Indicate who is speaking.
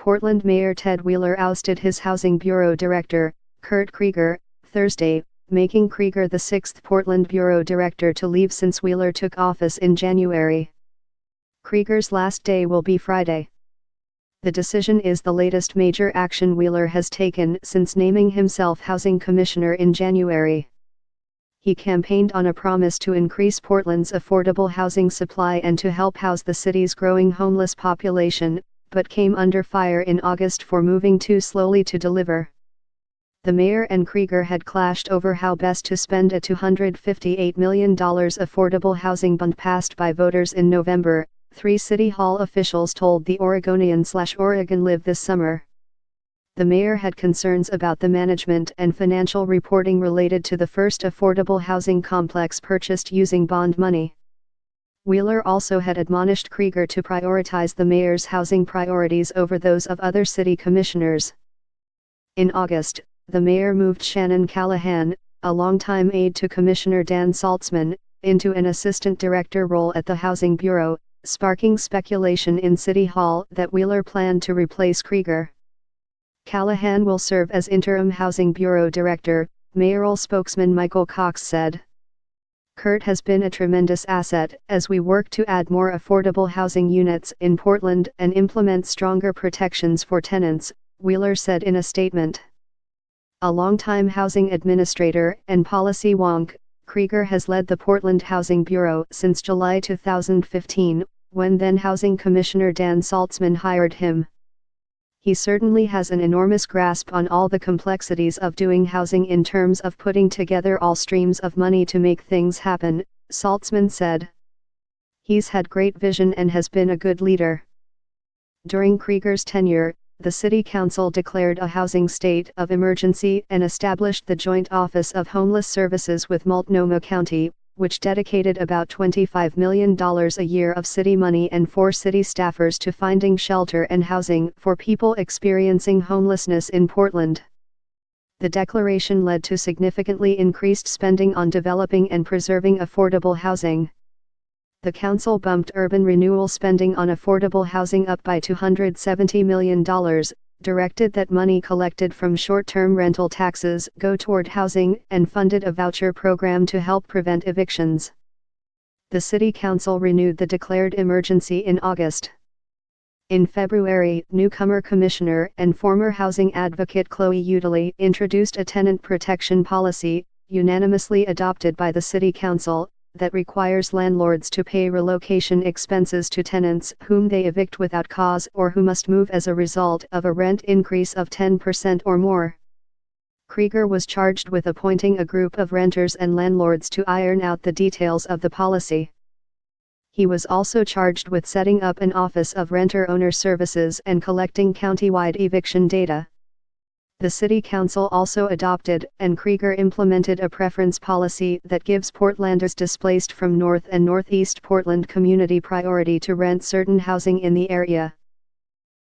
Speaker 1: Portland Mayor Ted Wheeler ousted his Housing Bureau Director, Kurt Creager, Thursday, making Creager the sixth Portland Bureau Director to leave since Wheeler took office in January. Creager's last day will be Friday. The decision is the latest major action Wheeler has taken since naming himself Housing Commissioner in January. He campaigned on a promise to increase Portland's affordable housing supply and to help house the city's growing homeless population, but came under fire in August for moving too slowly to deliver. The mayor and Creager had clashed over how best to spend a $258 million affordable housing bond passed by voters in November, 3 City Hall officials told the Oregonian/Oregon Live this summer. The mayor had concerns about the management and financial reporting related to the first affordable housing complex purchased using bond money. Wheeler also had admonished Creager to prioritize the mayor's housing priorities over those of other city commissioners. In August, the mayor moved Shannon Callahan, a longtime aide to Commissioner Dan Saltzman, into an assistant director role at the Housing Bureau, sparking speculation in City Hall that Wheeler planned to replace Creager. Callahan will serve as interim Housing Bureau Director, mayoral spokesman Michael Cox said. Kurt has been a tremendous asset as we work to add more affordable housing units in Portland and implement stronger protections for tenants, Wheeler said in a statement. A longtime housing administrator and policy wonk, Creager has led the Portland Housing Bureau since July 2015, when then Housing Commissioner Dan Saltzman hired him. He certainly has an enormous grasp on all the complexities of doing housing in terms of putting together all streams of money to make things happen, Saltzman said. He's had great vision and has been a good leader. During Creager's tenure, the City Council declared a housing state of emergency and established the Joint Office of Homeless Services with Multnomah County, which dedicated about $25 million a year of city money and 4 city staffers to finding shelter and housing for people experiencing homelessness in Portland. The declaration led to significantly increased spending on developing and preserving affordable housing. The council bumped urban renewal spending on affordable housing up by $270 million, directed that money collected from short-term rental taxes go toward housing, and funded a voucher program to help prevent evictions. The City Council renewed the declared emergency in August. In February, newcomer commissioner and former housing advocate Chloe Udley introduced a tenant protection policy, unanimously adopted by the City Council, that requires landlords to pay relocation expenses to tenants whom they evict without cause or who must move as a result of a rent increase of 10% or more. Creager was charged with appointing a group of renters and landlords to iron out the details of the policy. He was also charged with setting up an Office of Renter-Owner Services and collecting countywide eviction data. The City Council also adopted and Creager implemented a preference policy that gives Portlanders displaced from North and Northeast Portland community priority to rent certain housing in the area.